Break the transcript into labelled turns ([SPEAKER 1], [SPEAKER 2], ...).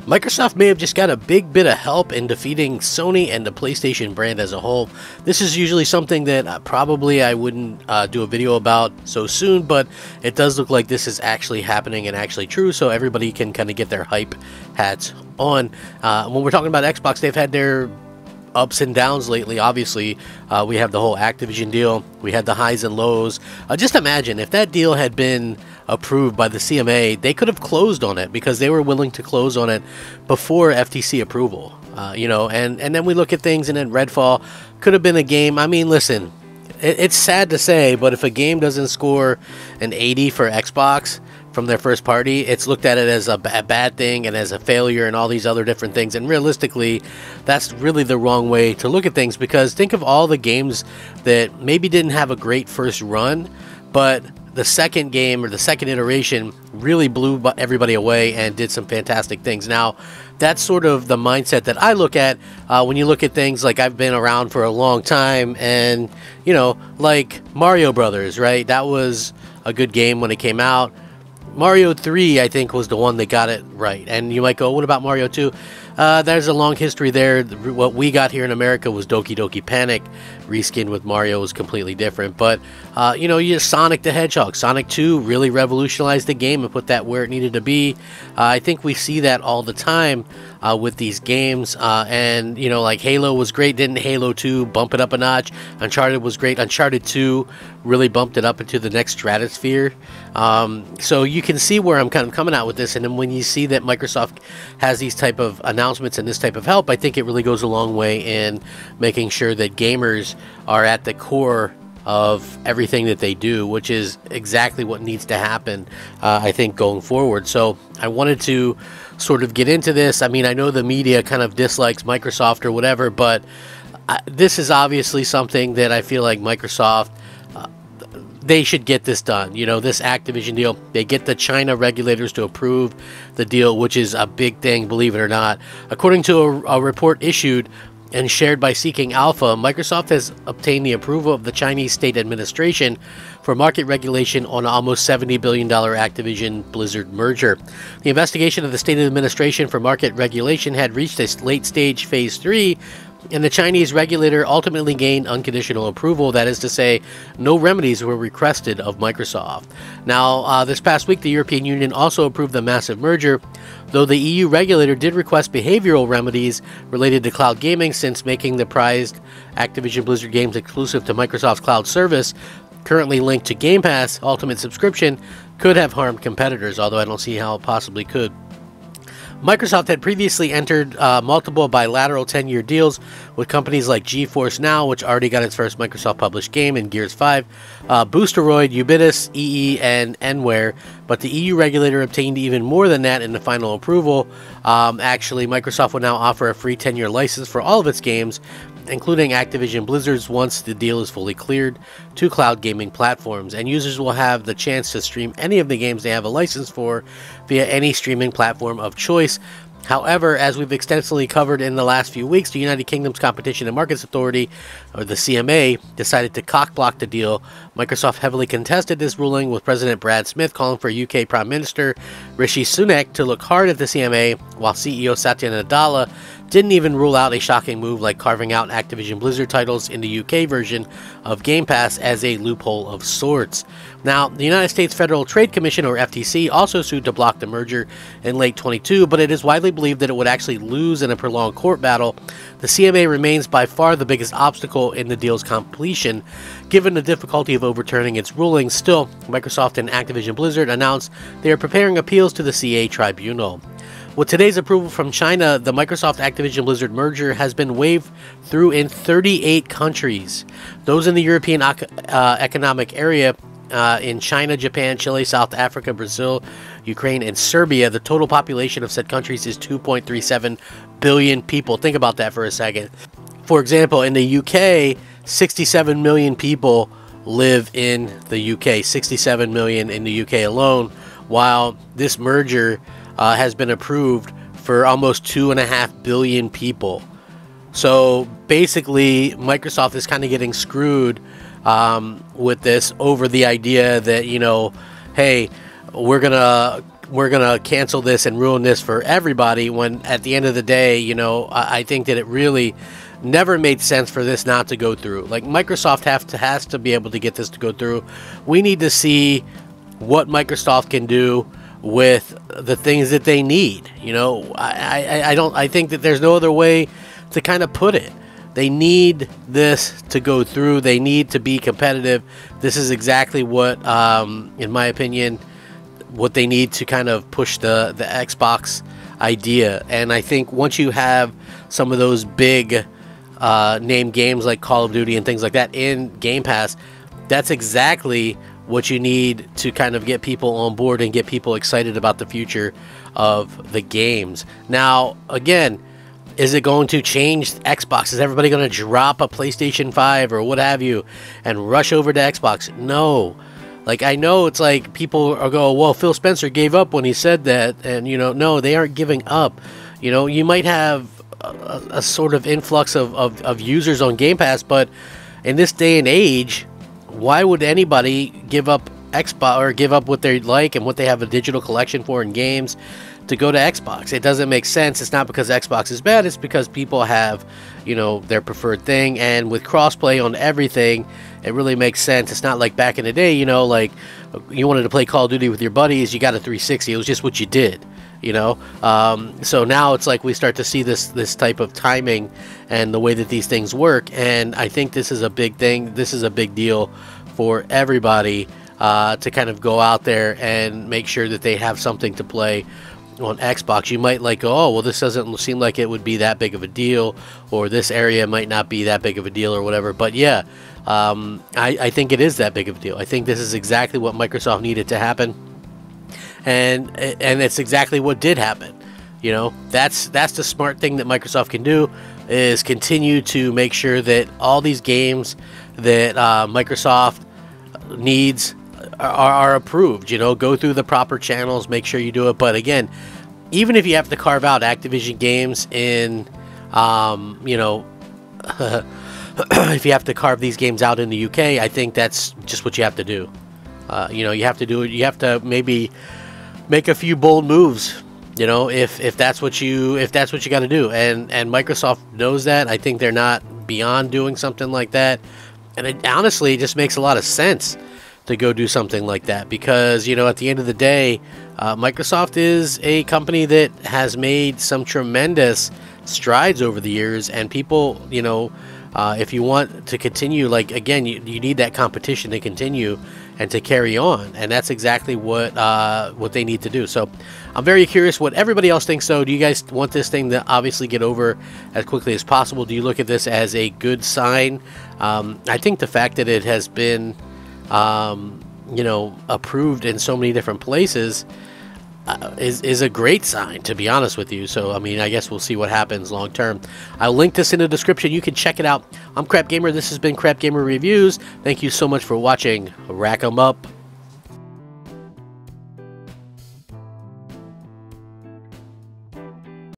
[SPEAKER 1] Microsoft may have just got a big bit of help in defeating Sony and the PlayStation brand as a whole. This is usually something that probably I wouldn't do a video about so soon, but it does look like this is actually happening and actually true, so everybody can kind of get their hype hats on. When we're talking about Xbox, they've had their ups and downs lately. Obviously, we have the whole Activision deal. We had the highs and lows. Just imagine if that deal had been approved by the CMA, they could have closed on it because they were willing to close on it before FTC approval. And then we look at things, and then Redfall could have been a game. I mean, listen, it's sad to say, but if a game doesn't score an 80 for Xbox from their first party, it's looked at it as a bad thing and as a failure and all these other different things. And realistically, that's really the wrong way to look at things, because think of all the games that maybe didn't have a great first run, but the second game or the second iteration really blew everybody away and did some fantastic things. Now, that's sort of the mindset that I look at when you look at things like I've been around for a long time, and, like Mario Brothers, right? That was a good game when it came out. Mario 3, I think, was the one that got it right. And you might go, what about Mario 2? There's a long history there. What we got here in America was Doki Doki Panic. Reskinned with Mario was completely different. But, you Sonic the Hedgehog. Sonic 2 really revolutionized the game and put that where it needed to be. I think we see that all the time with these games. Like Halo was great. Didn't Halo 2 bump it up a notch? Uncharted was great. Uncharted 2 really bumped it up into the next stratosphere. So you can see where I'm kind of coming out with this. And then when you see that Microsoft has these type of announcements and this type of help, I think it really goes a long way in making sure that gamers are at the core of everything that they do, which is exactly what needs to happen, I think, going forward. So I wanted to sort of get into this. I mean, I know the media kind of dislikes Microsoft or whatever, but this is obviously something that I feel like Microsoft, they should get this done. This Activision deal, they get the China regulators to approve the deal, which is a big thing, believe it or not. According to a report issued and shared by Seeking Alpha, Microsoft has obtained the approval of the Chinese State Administration for market regulation on an almost $70 billion Activision Blizzard merger. The investigation of the State Administration for Market Regulation had reached a late-stage Phase 3, and the Chinese regulator ultimately gained unconditional approval. That is to say, no remedies were requested of Microsoft. Now, this past week, the European Union also approved the massive merger, though the EU regulator did request behavioral remedies related to cloud gaming, since making the prized Activision Blizzard games exclusive to Microsoft's cloud service, currently linked to Game Pass Ultimate subscription, could have harmed competitors, although I don't see how it possibly could. Microsoft had previously entered multiple bilateral 10-year deals with companies like GeForce Now, which already got its first Microsoft-published game in Gears 5, Boosteroid, Ubitus, EE, and Enware, but the EU regulator obtained even more than that in the final approval. Actually, Microsoft will now offer a free 10-year license for all of its games, including Activision Blizzard's, once the deal is fully cleared, to cloud gaming platforms, and users will have the chance to stream any of the games they have a license for via any streaming platform of choice. However, as we've extensively covered in the last few weeks, the United Kingdom's Competition and Markets Authority, or the CMA, decided to cock-block the deal. Microsoft heavily contested this ruling, with President Brad Smith calling for UK Prime Minister Rishi Sunak to look hard at the CMA, while CEO Satya Nadella didn't even rule out a shocking move like carving out Activision Blizzard titles in the UK version of Game Pass as a loophole of sorts. Now, the United States Federal Trade Commission, or FTC, also sued to block the merger in late 2022, but it is widely believed that it would actually lose in a prolonged court battle. The CMA remains by far the biggest obstacle in the deal's completion, given the difficulty of overturning its rulings. Still, Microsoft and Activision Blizzard announced they are preparing appeals to the CA Tribunal. With today's approval from China, the Microsoft Activision Blizzard merger has been waved through in 38 countries. Those in the European Economic Area, in China, Japan, Chile, South Africa, Brazil, Ukraine, and Serbia. The total population of said countries is 2.37 billion people. Think about that for a second. For example, in the UK, 67 million people live in the UK. 67 million in the UK alone, while this merger has been approved for almost 2.5 billion people. So basically, Microsoft is kind of getting screwed with this over the idea that, hey, we're going to we're gonna cancel this and ruin this for everybody, when at the end of the day, you know, I think that it really never made sense for this not to go through. Like, Microsoft has to be able to get this to go through. We need to see what Microsoft can do with the things that they need. You know, I think that there's no other way to kind of put it. They need this to go through. They need to be competitive. This is exactly what, in my opinion, what they need to kind of push the Xbox idea. And I think once you have some of those big name games like Call of Duty and things like that in Game Pass, that's exactly what you need to kind of get people on board and get people excited about the future of the games. Now, again, is it going to change Xbox? Is everybody going to drop a PlayStation 5 or what have you and rush over to Xbox? No. Like, I know it's like people are going, well, Phil Spencer gave up when he said that. And, you know, no, they aren't giving up. You know, you might have a sort of influx of users on Game Pass, but in this day and age, why would anybody give up Xbox or give up what they like and what they have a digital collection for in games to go to Xbox? It doesn't make sense. It's not because Xbox is bad. It's because people have, you know, their preferred thing. And with crossplay on everything, it really makes sense. It's not like back in the day, you know, like you wanted to play Call of Duty with your buddies, you got a 360. It was just what you did, you know. So now it's like we start to see this type of timing and the way that these things work. And I think this is a big thing. This is a big deal for everybody to kind of go out there and make sure that they have something to play on Xbox. You might like, oh, well, this doesn't seem like it would be that big of a deal, or this area might not be that big of a deal or whatever. But yeah, I think it is that big of a deal. I think this is exactly what Microsoft needed to happen, and it's exactly what did happen. You know, that's the smart thing that Microsoft can do, is continue to make sure that all these games that Microsoft needs are approved. You know, go through the proper channels, make sure you do it. But again, even if you have to carve out Activision games in, you know, if you have to carve these games out in the UK, I think that's just what you have to do. You know, you have to do it. You have to maybe make a few bold moves. You know, if that's what you got to do, and Microsoft knows that. I think they're not beyond doing something like that, and it honestly just makes a lot of sense to go do something like that, because, you know, at the end of the day, Microsoft is a company that has made some tremendous strides over the years, and people, you know, if you want to continue, like, again, you need that competition to continue and to carry on, and that's exactly what they need to do. So I'm very curious what everybody else thinks. So do you guys want this thing to obviously get over as quickly as possible? Do you look at this as a good sign? I think the fact that it has been you know, approved in so many different places is a great sign, to be honest with you. So, I mean, I guess we'll see what happens long term. I'll link this in the description. You can check it out. I'm Crap Gamer. This has been Crap Gamer Reviews. Thank you so much for watching. Rack 'em up.